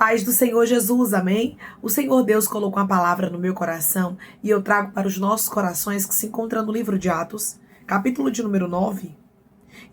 Paz do Senhor Jesus, amém? O Senhor Deus colocou uma palavra no meu coração e eu trago para os nossos corações que se encontra no livro de Atos, capítulo de número 9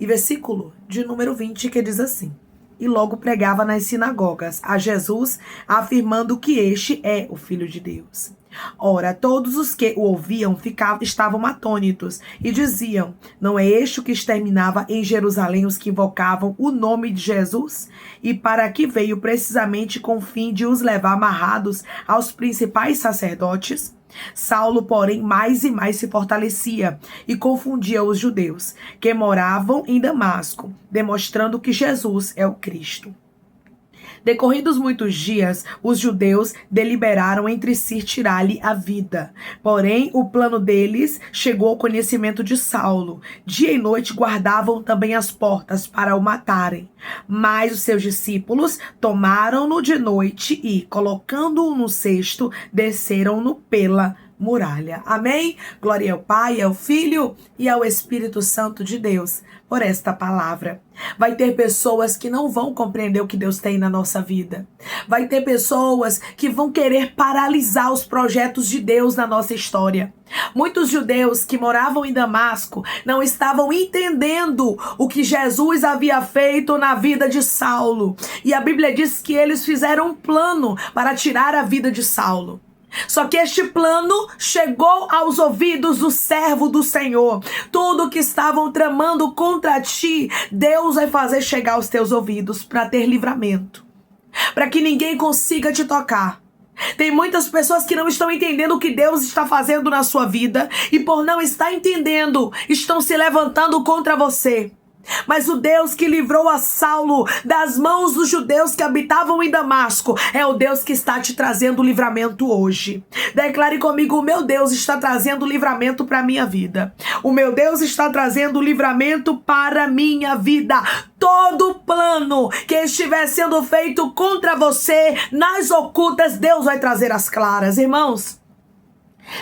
e versículo de número 20, que diz assim: E logo pregava nas sinagogas a Jesus, afirmando que este é o Filho de Deus. Ora, todos os que o ouviam estavam atônitos e diziam: Não é este o que exterminava em Jerusalém os que invocavam o nome de Jesus? E para que veio precisamente com o fim de os levar amarrados aos principais sacerdotes? Saulo, porém, mais e mais se fortalecia e confundia os judeus que moravam em Damasco, demonstrando que Jesus é o Cristo. Decorridos muitos dias, os judeus deliberaram entre si tirar-lhe a vida. Porém, o plano deles chegou ao conhecimento de Saulo. Dia e noite guardavam também as portas para o matarem. Mas os seus discípulos tomaram-no de noite e, colocando-o no cesto, desceram-no pela muralha. Amém? Glória ao Pai, ao Filho e ao Espírito Santo de Deus por esta palavra. Vai ter pessoas que não vão compreender o que Deus tem na nossa vida. Vai ter pessoas que vão querer paralisar os projetos de Deus na nossa história. Muitos judeus que moravam em Damasco não estavam entendendo o que Jesus havia feito na vida de Saulo. E a Bíblia diz que eles fizeram um plano para tirar a vida de Saulo. Só que este plano chegou aos ouvidos do servo do Senhor. Tudo que estavam tramando contra ti, Deus vai fazer chegar aos teus ouvidos para ter livramento, para que ninguém consiga te tocar. Tem muitas pessoas que não estão entendendo o que Deus está fazendo na sua vida e por não estar entendendo, estão se levantando contra você. Mas o Deus que livrou a Saulo das mãos dos judeus que habitavam em Damasco é o Deus que está te trazendo livramento hoje. Declare comigo: o meu Deus está trazendo livramento para a minha vida. O meu Deus está trazendo livramento para a minha vida. Todo plano que estiver sendo feito contra você nas ocultas, Deus vai trazer as claras. Irmãos,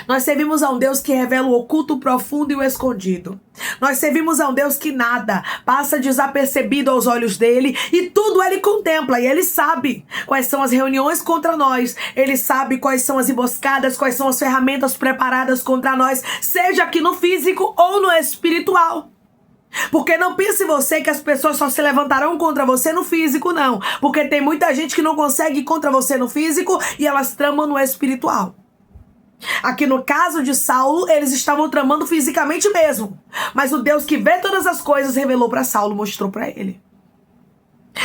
nós servimos a um Deus que revela o oculto, o profundo e o escondido. Nós servimos a um Deus que nada passa desapercebido aos olhos dele e tudo ele contempla. E ele sabe quais são as reuniões contra nós. Ele sabe quais são as emboscadas, quais são as ferramentas preparadas contra nós, seja aqui no físico ou no espiritual. Porque não pense você que as pessoas só se levantarão contra você no físico, não. Porque tem muita gente que não consegue ir contra você no físico e elas tramam no espiritual. Aqui no caso de Saulo, eles estavam tramando fisicamente mesmo. Mas o Deus que vê todas as coisas revelou para Saulo, mostrou para ele.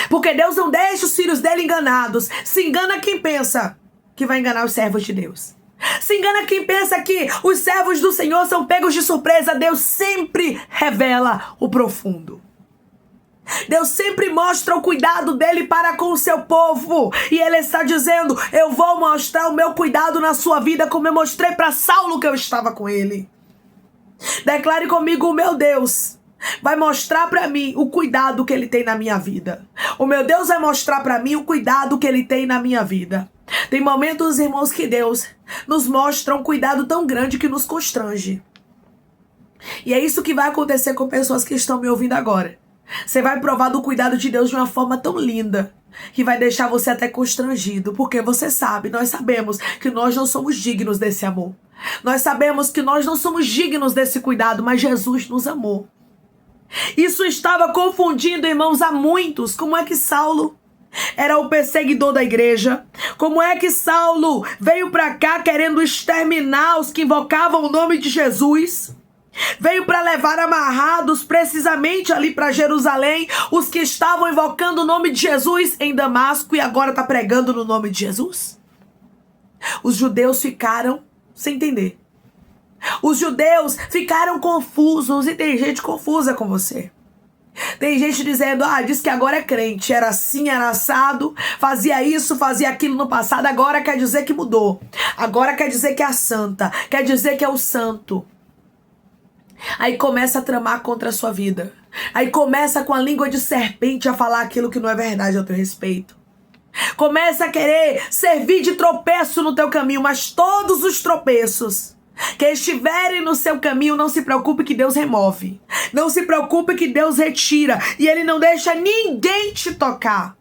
Porque Deus não deixa os filhos dele enganados. Se engana quem pensa que vai enganar os servos de Deus. Se engana quem pensa que os servos do Senhor são pegos de surpresa. Deus sempre revela o profundo. Deus sempre mostra o cuidado dele para com o seu povo. E ele está dizendo: eu vou mostrar o meu cuidado na sua vida, como eu mostrei para Saulo que eu estava com ele. Declare comigo: o meu Deus vai mostrar para mim o cuidado que ele tem na minha vida. O meu Deus vai mostrar para mim o cuidado que ele tem na minha vida. Tem momentos, irmãos, que Deus nos mostra um cuidado tão grande que nos constrange. E é isso que vai acontecer com pessoas que estão me ouvindo agora. Você vai provar do cuidado de Deus de uma forma tão linda que vai deixar você até constrangido, porque você sabe, nós sabemos que nós não somos dignos desse amor. Nós sabemos que nós não somos dignos desse cuidado, mas Jesus nos amou. Isso estava confundindo, irmãos, a muitos. Como é que Saulo era o perseguidor da igreja? Como é que Saulo veio para cá querendo exterminar os que invocavam o nome de Jesus? Veio para levar amarrados precisamente ali para Jerusalém os que estavam invocando o nome de Jesus em Damasco e agora está pregando no nome de Jesus? Os judeus ficaram sem entender. Os judeus ficaram confusos e tem gente confusa com você. Tem gente dizendo: diz que agora é crente, era assim, era assado, fazia isso, fazia aquilo no passado, agora quer dizer que mudou. Agora quer dizer que é a santa, quer dizer que é o santo. Aí começa a tramar contra a sua vida. Aí começa com a língua de serpente a falar aquilo que não é verdade ao teu respeito. Começa a querer servir de tropeço no teu caminho, mas todos os tropeços que estiverem no seu caminho, não se preocupe que Deus remove. Não se preocupe que Deus retira. E Ele não deixa ninguém te tocar.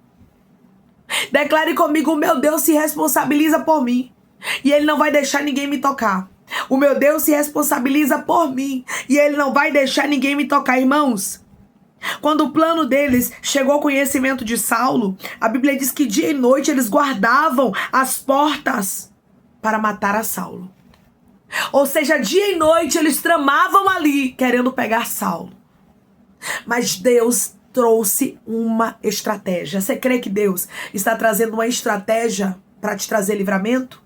Declare comigo: o meu Deus se responsabiliza por mim e Ele não vai deixar ninguém me tocar. O meu Deus se responsabiliza por mim e Ele não vai deixar ninguém me tocar. Irmãos, quando o plano deles chegou ao conhecimento de Saulo, a Bíblia diz que dia e noite eles guardavam as portas para matar a Saulo. Ou seja, dia e noite eles tramavam ali querendo pegar Saulo. Mas Deus trouxe uma estratégia. Você crê que Deus está trazendo uma estratégia para te trazer livramento?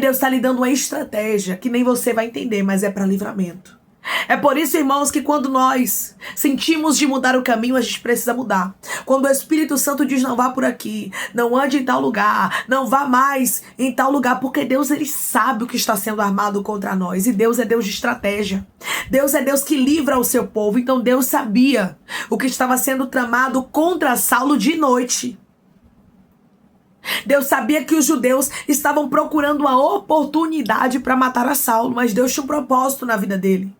Deus está lhe dando uma estratégia que nem você vai entender, mas é para livramento. É por isso, irmãos, que quando nós sentimos de mudar o caminho, a gente precisa mudar. Quando o Espírito Santo diz: não vá por aqui, não ande em tal lugar, não vá mais em tal lugar, porque Deus, Ele sabe o que está sendo armado contra nós. E Deus é Deus de estratégia. Deus é Deus que livra o seu povo. Então Deus sabia o que estava sendo tramado contra Saulo de noite. Deus sabia que os judeus estavam procurando uma oportunidade para matar a Saulo, mas Deus tinha um propósito na vida dele.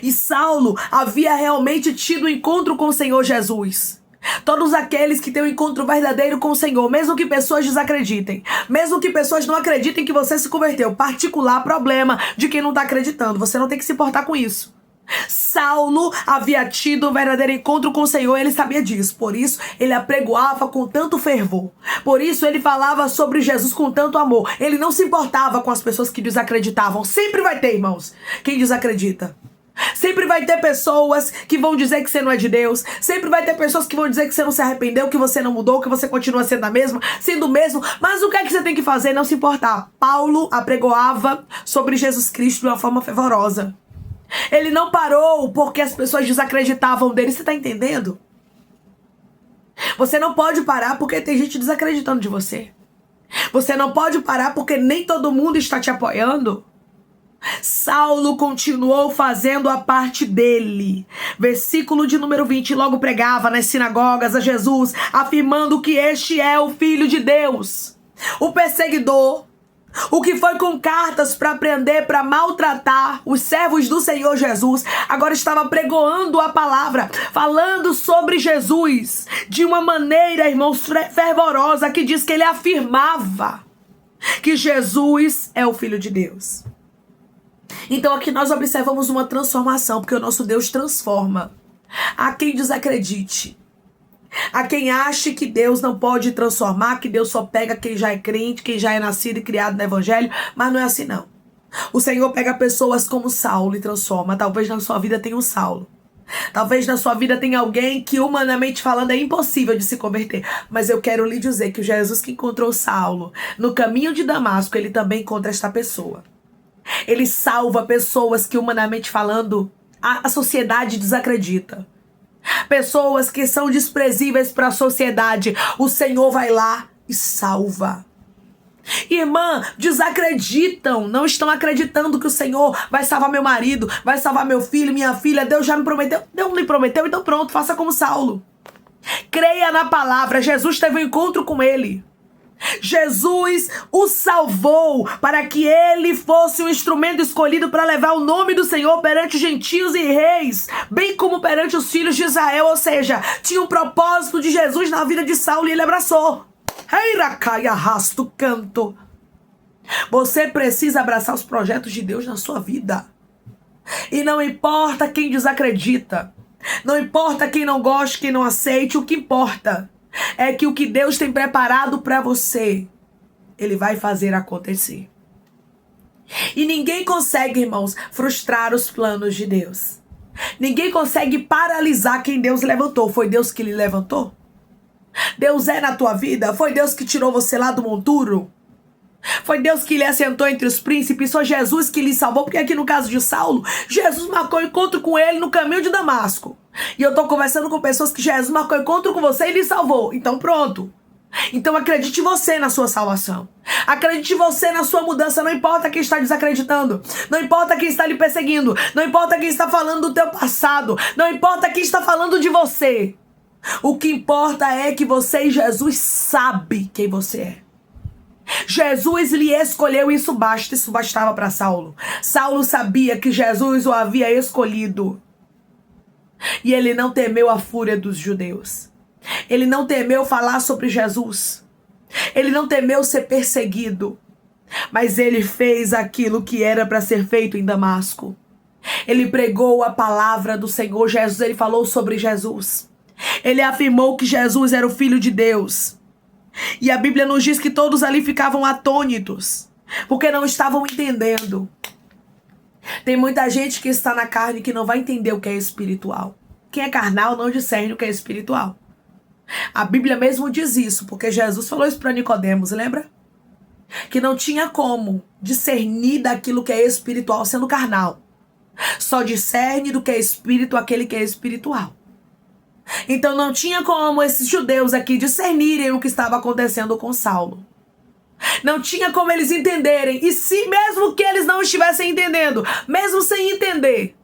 E Saulo havia realmente tido um encontro com o Senhor Jesus. Todos aqueles que têm um encontro verdadeiro com o Senhor, mesmo que pessoas desacreditem, mesmo que pessoas não acreditem que você se converteu, particular problema de quem não está acreditando, você não tem que se importar com isso. Saulo havia tido um verdadeiro encontro com o Senhor, ele sabia disso, por isso ele apregoava com tanto fervor, por isso ele falava sobre Jesus com tanto amor, ele não se importava com as pessoas que desacreditavam. Sempre vai ter, irmãos, quem desacredita. Sempre vai ter pessoas que vão dizer que você não é de Deus. Sempre vai ter pessoas que vão dizer que você não se arrependeu, que você não mudou, que você continua sendo a mesma, sendo o mesmo. Mas o que é que você tem que fazer? Não se importar. Paulo apregoava sobre Jesus Cristo de uma forma fervorosa. Ele não parou porque as pessoas desacreditavam dele. Você está entendendo? Você não pode parar porque tem gente desacreditando de você. Você não pode parar porque nem todo mundo está te apoiando. Saulo continuou fazendo a parte dele. Versículo de número 20. Logo pregava nas sinagogas a Jesus, afirmando que este é o Filho de Deus. O perseguidor, o que foi com cartas para prender, para maltratar os servos do Senhor Jesus, agora estava pregoando a palavra, falando sobre Jesus de uma maneira, irmãos, fervorosa, que diz que ele afirmava que Jesus é o Filho de Deus. Então aqui nós observamos uma transformação, porque o nosso Deus transforma. Há quem desacredite, há quem ache que Deus não pode transformar, que Deus só pega quem já é crente, quem já é nascido e criado no Evangelho, mas não é assim não. O Senhor pega pessoas como Saulo e transforma. Talvez na sua vida tenha um Saulo. Talvez na sua vida tenha alguém que, humanamente falando, é impossível de se converter. Mas eu quero lhe dizer que o Jesus que encontrou Saulo no caminho de Damasco, ele também encontra esta pessoa. Ele salva pessoas que, humanamente falando, a sociedade desacredita. Pessoas que são desprezíveis para a sociedade. O Senhor vai lá e salva. Irmã, desacreditam, não estão acreditando que o Senhor vai salvar meu marido, vai salvar meu filho, minha filha. Deus já me prometeu. Deus não lhe prometeu, então pronto, faça como Saulo. Creia na palavra. Jesus teve um encontro com ele. Jesus o salvou para que ele fosse um instrumento escolhido para levar o nome do Senhor perante gentios e reis, bem como perante os filhos de Israel. Ou seja, tinha um propósito de Jesus na vida de Saulo e ele abraçou. Reiracaia, arrasta o canto. Você precisa abraçar os projetos de Deus na sua vida. E não importa quem desacredita, não importa quem não goste, quem não aceite, o que importa é que o que Deus tem preparado para você, Ele vai fazer acontecer. E ninguém consegue, irmãos, frustrar os planos de Deus. Ninguém consegue paralisar quem Deus levantou. Foi Deus que lhe levantou? Deus é na tua vida? Foi Deus que tirou você lá do monturo? Foi Deus que lhe assentou entre os príncipes? Foi Jesus que lhe salvou? Porque aqui no caso de Saulo, Jesus marcou encontro com ele no caminho de Damasco. E eu estou conversando com pessoas que Jesus marcou encontro com você e lhe salvou. Então pronto. Então acredite você na sua salvação. Acredite você na sua mudança. Não importa quem está desacreditando. Não importa quem está lhe perseguindo. Não importa quem está falando do teu passado. Não importa quem está falando de você. O que importa é que você e Jesus sabe quem você é. Jesus lhe escolheu, isso basta. Isso bastava para Saulo. Saulo sabia que Jesus o havia escolhido. E ele não temeu a fúria dos judeus. Ele não temeu falar sobre Jesus. Ele não temeu ser perseguido. Mas ele fez aquilo que era para ser feito em Damasco. Ele pregou a palavra do Senhor Jesus. Ele falou sobre Jesus. Ele afirmou que Jesus era o Filho de Deus. E a Bíblia nos diz que todos ali ficavam atônitos, porque não estavam entendendo. Tem muita gente que está na carne que não vai entender o que é espiritual. Quem é carnal não discerne o que é espiritual. A Bíblia mesmo diz isso, porque Jesus falou isso para Nicodemos, lembra? Que não tinha como discernir daquilo que é espiritual sendo carnal. Só discerne do que é espírito aquele que é espiritual. Então não tinha como esses judeus aqui discernirem o que estava acontecendo com Saulo. Não tinha como eles entenderem. E se mesmo que eles não estivessem entendendo, mesmo sem entender,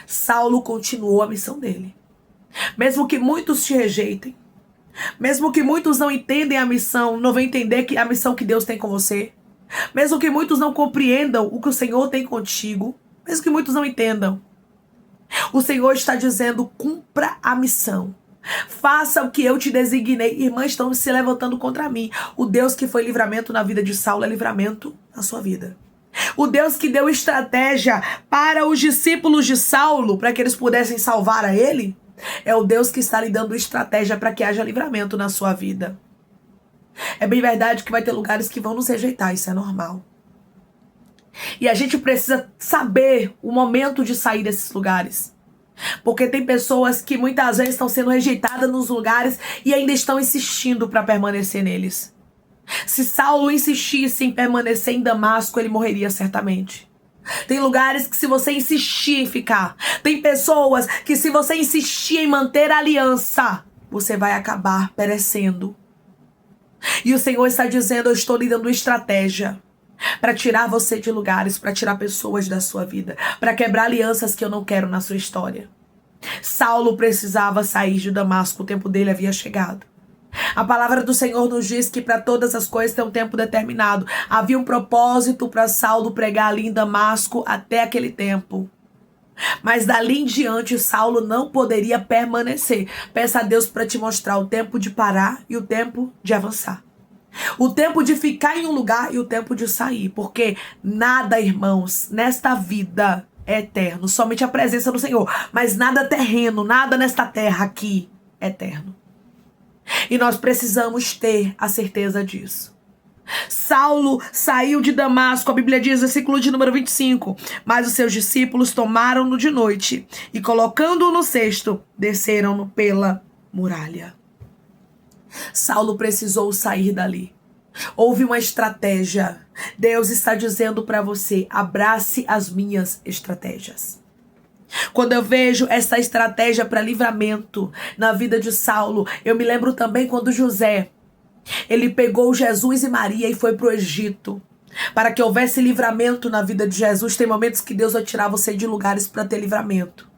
Saulo continuou a missão dele. Mesmo que muitos te rejeitem, mesmo que muitos não entendem a missão, não vão entender que a missão que Deus tem com você, mesmo que muitos não compreendam o que o Senhor tem contigo, mesmo que muitos não entendam, o Senhor está dizendo: cumpra a missão. Faça o que eu te designei. Irmãs estão se levantando contra mim. O Deus que foi livramento na vida de Saulo é livramento na sua vida. O Deus que deu estratégia para os discípulos de Saulo, para que eles pudessem salvar a ele, é o Deus que está lhe dando estratégia para que haja livramento na sua vida. É bem verdade que vai ter lugares que vão nos rejeitar, isso é normal. E a gente precisa saber o momento de sair desses lugares. Porque tem pessoas que muitas vezes estão sendo rejeitadas nos lugares e ainda estão insistindo para permanecer neles. Se Saulo insistisse em permanecer em Damasco, ele morreria certamente. Tem lugares que se você insistir em ficar, tem pessoas que se você insistir em manter a aliança, você vai acabar perecendo. E o Senhor está dizendo: eu estou lhe dando estratégia para tirar você de lugares, para tirar pessoas da sua vida, para quebrar alianças que eu não quero na sua história. Saulo precisava sair de Damasco, o tempo dele havia chegado. A palavra do Senhor nos diz que para todas as coisas tem um tempo determinado. Havia um propósito para Saulo pregar ali em Damasco até aquele tempo. Mas dali em diante, Saulo não poderia permanecer. Peça a Deus para te mostrar o tempo de parar e o tempo de avançar. O tempo de ficar em um lugar e o tempo de sair. Porque nada, irmãos, nesta vida é eterno. Somente a presença do Senhor. Mas nada terreno, nada nesta terra aqui é eterno. E nós precisamos ter a certeza disso. Saulo saiu de Damasco, a Bíblia diz, versículo de número 25. Mas os seus discípulos tomaram-no de noite e, colocando-o no cesto, desceram-no pela muralha. Saulo precisou sair dali. Houve uma estratégia. Deus está dizendo para você: abrace as minhas estratégias. Quando eu vejo essa estratégia para livramento na vida de Saulo, eu me lembro também quando José, ele pegou Jesus e Maria e foi para o Egito. Para que houvesse livramento na vida de Jesus, tem momentos que Deus vai tirar você de lugares para ter livramento.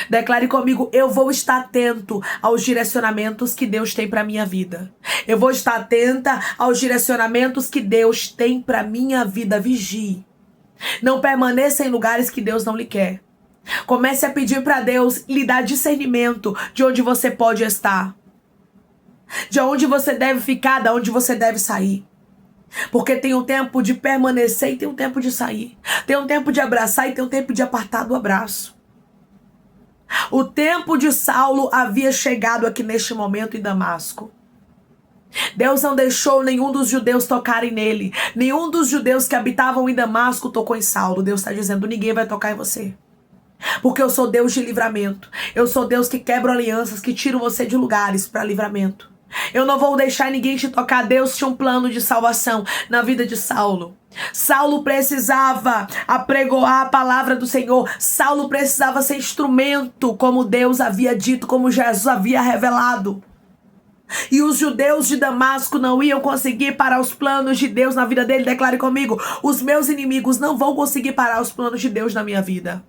Declare comigo: eu vou estar atento aos direcionamentos que Deus tem para minha vida. Eu vou estar atenta aos direcionamentos que Deus tem para minha vida. Vigie. Não permaneça em lugares que Deus não lhe quer. Comece a pedir para Deus lhe dar discernimento de onde você pode estar, de onde você deve ficar, de onde você deve sair. Porque tem um tempo de permanecer e tem um tempo de sair. Tem um tempo de abraçar e tem um tempo de apartar do abraço. O tempo de Saulo havia chegado aqui neste momento em Damasco. Deus não deixou nenhum dos judeus tocarem nele. Nenhum dos judeus que habitavam em Damasco tocou em Saulo. Deus está dizendo: ninguém vai tocar em você. Porque eu sou Deus de livramento. Eu sou Deus que quebra alianças, que tira você de lugares para livramento. Eu não vou deixar ninguém te tocar. Deus tinha um plano de salvação na vida de Saulo. Saulo precisava apregoar a palavra do Senhor. Saulo precisava ser instrumento, como Deus havia dito, como Jesus havia revelado. E os judeus de Damasco não iam conseguir parar os planos de Deus na vida dele. Declare comigo: os meus inimigos não vão conseguir parar os planos de Deus na minha vida.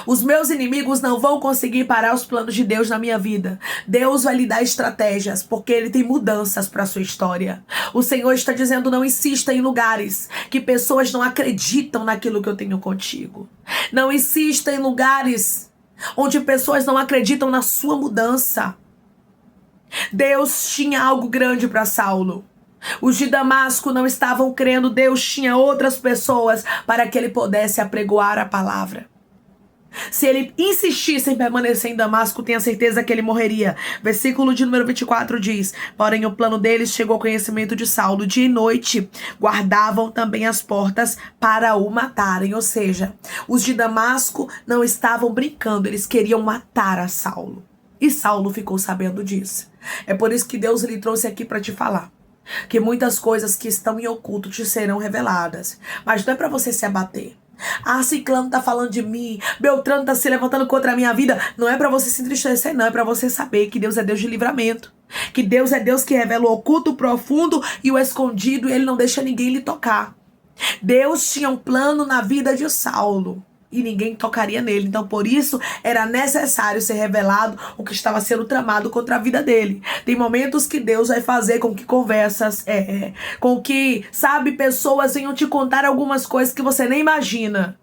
Os meus inimigos não vão conseguir parar os planos de Deus na minha vida. Deus vai lhe dar estratégias, porque Ele tem mudanças para a sua história. O Senhor está dizendo: não insista em lugares que pessoas não acreditam naquilo que eu tenho contigo. Não insista em lugares onde pessoas não acreditam na sua mudança. Deus tinha algo grande para Saulo. Os de Damasco não estavam crendo, Deus tinha outras pessoas para que ele pudesse apregoar a palavra. Se ele insistisse em permanecer em Damasco, tenha certeza que ele morreria. Versículo de número 24 diz: porém o plano deles chegou ao conhecimento de Saulo. Dia e noite guardavam também as portas para o matarem. Ou seja, os de Damasco não estavam brincando, eles queriam matar a Saulo. E Saulo ficou sabendo disso. É por isso que Deus lhe trouxe aqui para te falar que muitas coisas que estão em oculto te serão reveladas. Mas não é para você se abater. Ah, Ciclano tá falando de mim, Beltrano tá se levantando contra a minha vida. Não é pra você se entristecer, não. É pra você saber que Deus é Deus de livramento. Que Deus é Deus que revela o oculto, o profundo e o escondido. E Ele não deixa ninguém lhe tocar. Deus tinha um plano na vida de Saulo e ninguém tocaria nele. Então, por isso, era necessário ser revelado o que estava sendo tramado contra a vida dele. Tem momentos que Deus vai fazer com que conversas, com que, pessoas venham te contar algumas coisas que você nem imagina.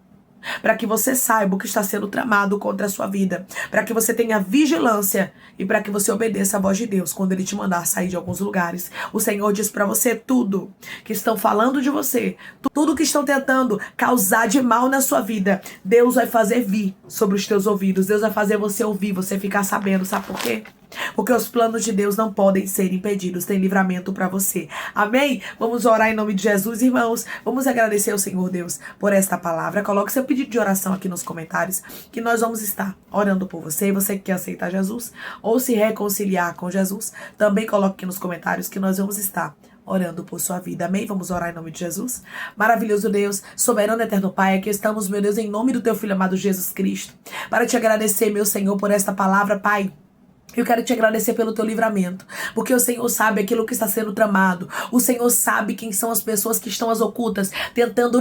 Para que você saiba o que está sendo tramado contra a sua vida. Para que você tenha vigilância e para que você obedeça a voz de Deus quando Ele te mandar sair de alguns lugares. O Senhor diz para você tudo que estão falando de você, tudo que estão tentando causar de mal na sua vida, Deus vai fazer vir sobre os teus ouvidos. Deus vai fazer você ouvir, você ficar sabendo. Sabe por quê? Porque os planos de Deus não podem ser impedidos. Tem livramento para você. Amém? Vamos orar em nome de Jesus, irmãos. Vamos agradecer ao Senhor Deus por esta palavra. Coloque seu pedido de oração aqui nos comentários, que nós vamos estar orando por você. E você que quer aceitar Jesus ou se reconciliar com Jesus, também coloque aqui nos comentários que nós vamos estar orando por sua vida. Amém? Vamos orar em nome de Jesus. Maravilhoso Deus, soberano eterno Pai, aqui estamos, meu Deus, em nome do teu Filho amado Jesus Cristo, para te agradecer, meu Senhor, por esta palavra, Pai. Eu quero te agradecer pelo teu livramento, porque o Senhor sabe aquilo que está sendo tramado. O Senhor sabe quem são as pessoas que estão às ocultas, tentando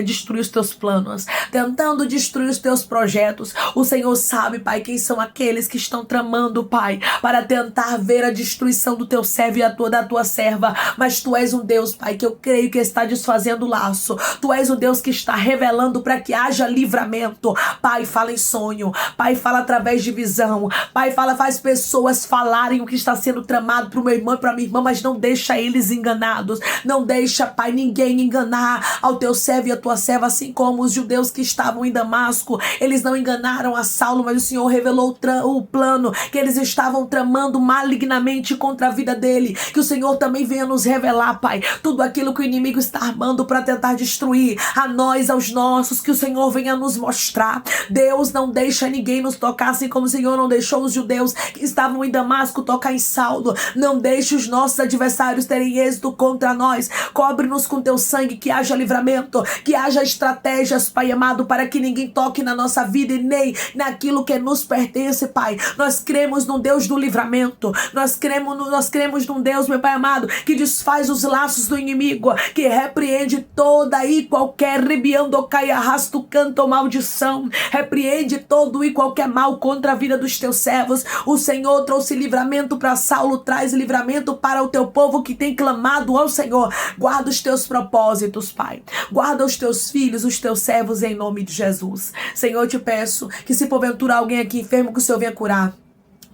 destruir os teus planos, tentando destruir os teus projetos. O Senhor sabe, Pai, quem são aqueles que estão tramando, Pai, para tentar ver a destruição do teu servo e da tua serva. Mas tu és um Deus, Pai, que eu creio que está desfazendo o laço. Tu és o Deus que está revelando para que haja livramento. Pai, fala em sonho. Pai, fala através de visão. Pai, faz pessoas falarem o que está sendo tramado para o meu irmão e para minha irmã, mas não deixa eles enganados. Não deixa, Pai, ninguém enganar ao teu servo e a tua serva, assim como os judeus que estavam em Damasco. Eles não enganaram a Saulo, mas o Senhor revelou o plano que eles estavam tramando malignamente contra a vida dele. Que o Senhor também venha nos revelar, Pai, tudo aquilo que o inimigo está armando para tentar destruir a nós, aos nossos. Que o Senhor venha nos mostrar. Deus não deixa ninguém nos tocar, assim como o Senhor não deixou os judeus que estavam em Damasco tocar em Saulo. Não deixe os nossos adversários terem êxito contra nós. Cobre-nos com teu sangue, que haja livramento, que haja estratégias, Pai amado, para que ninguém toque na nossa vida e nem naquilo que nos pertence, Pai. Nós cremos num Deus do livramento. Nós cremos num Deus, meu Pai amado, que desfaz os laços do inimigo, que repreende toda e qualquer rebiando, cai, arrasto, canto, maldição. Repreende todo e qualquer mal contra a vida dos teus servos. O Senhor trouxe livramento para Saulo, traz livramento para o teu povo que tem clamado ao Senhor. Guarda os teus propósitos, Pai. Guarda os teus filhos, os teus servos, em nome de Jesus. Senhor, eu te peço que, se porventura alguém aqui enfermo, que o Senhor venha curar.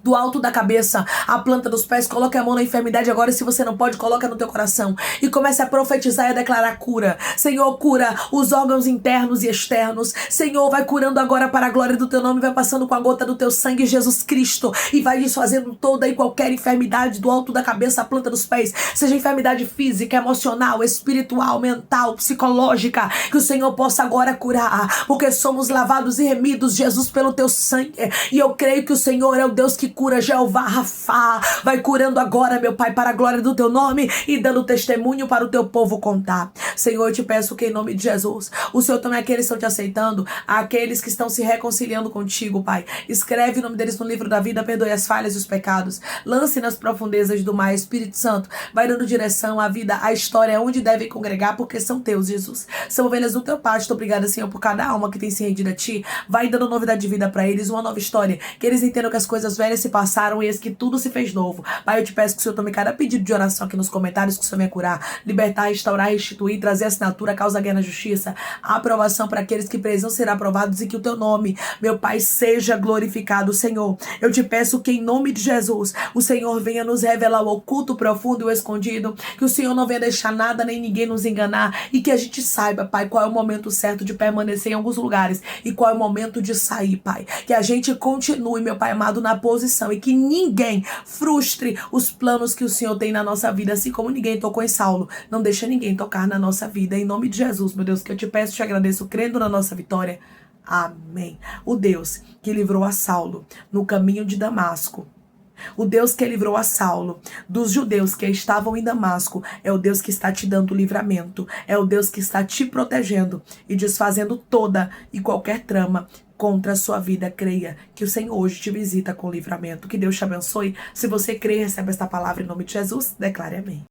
Do alto da cabeça, a planta dos pés, coloque a mão na enfermidade agora. E se você não pode, coloca no teu coração e comece a profetizar e a declarar cura. Senhor, cura os órgãos internos e externos. Senhor, vai curando agora para a glória do teu nome. Vai passando com a gota do teu sangue, Jesus Cristo, e vai desfazendo toda e qualquer enfermidade do alto da cabeça, a planta dos pés. Seja enfermidade física, emocional, espiritual, mental, psicológica. Que o Senhor possa agora curar, porque somos lavados e remidos, Jesus, pelo teu sangue. E eu creio que o Senhor é o Deus que cura. Jeová Rafá, vai curando agora, meu Pai, para a glória do teu nome e dando testemunho para o teu povo contar. Senhor, eu te peço que, em nome de Jesus, o Senhor também aqueles que estão te aceitando, aqueles que estão se reconciliando contigo, Pai. Escreve o nome deles no livro da vida, perdoe as falhas e os pecados, lance nas profundezas do mar. Espírito Santo, vai dando direção à vida, à história, onde devem congregar, porque são teus, Jesus. São ovelhas do teu pasto. Obrigada, Senhor, por cada alma que tem se rendido a ti. Vai dando novidade de vida para eles, uma nova história, que eles entendam que as coisas velhas dias se passaram e eis que tudo se fez novo. Pai, eu te peço que o Senhor tome cada pedido de oração aqui nos comentários, que o Senhor venha curar, libertar, restaurar, restituir, trazer assinatura, causa guerra na justiça, a aprovação para aqueles que precisam ser aprovados e que o teu nome, meu Pai, seja glorificado, Senhor. Eu te peço que em nome de Jesus, o Senhor venha nos revelar o oculto, o profundo e o escondido, que o Senhor não venha deixar nada nem ninguém nos enganar e que a gente saiba, Pai, qual é o momento certo de permanecer em alguns lugares e qual é o momento de sair, Pai. Que a gente continue, meu Pai amado, na posição e que ninguém frustre os planos que o Senhor tem na nossa vida, assim como ninguém tocou em Saulo. Não deixa ninguém tocar na nossa vida. Em nome de Jesus, meu Deus, que eu te peço e te agradeço, crendo na nossa vitória. Amém. O Deus que livrou a Saulo no caminho de Damasco, o Deus que livrou a Saulo dos judeus que estavam em Damasco, é o Deus que está te dando livramento, é o Deus que está te protegendo e desfazendo toda e qualquer trama contra a sua vida. Creia que o Senhor hoje te visita com livramento. Que Deus te abençoe. Se você crê, recebe esta palavra em nome de Jesus, declare amém.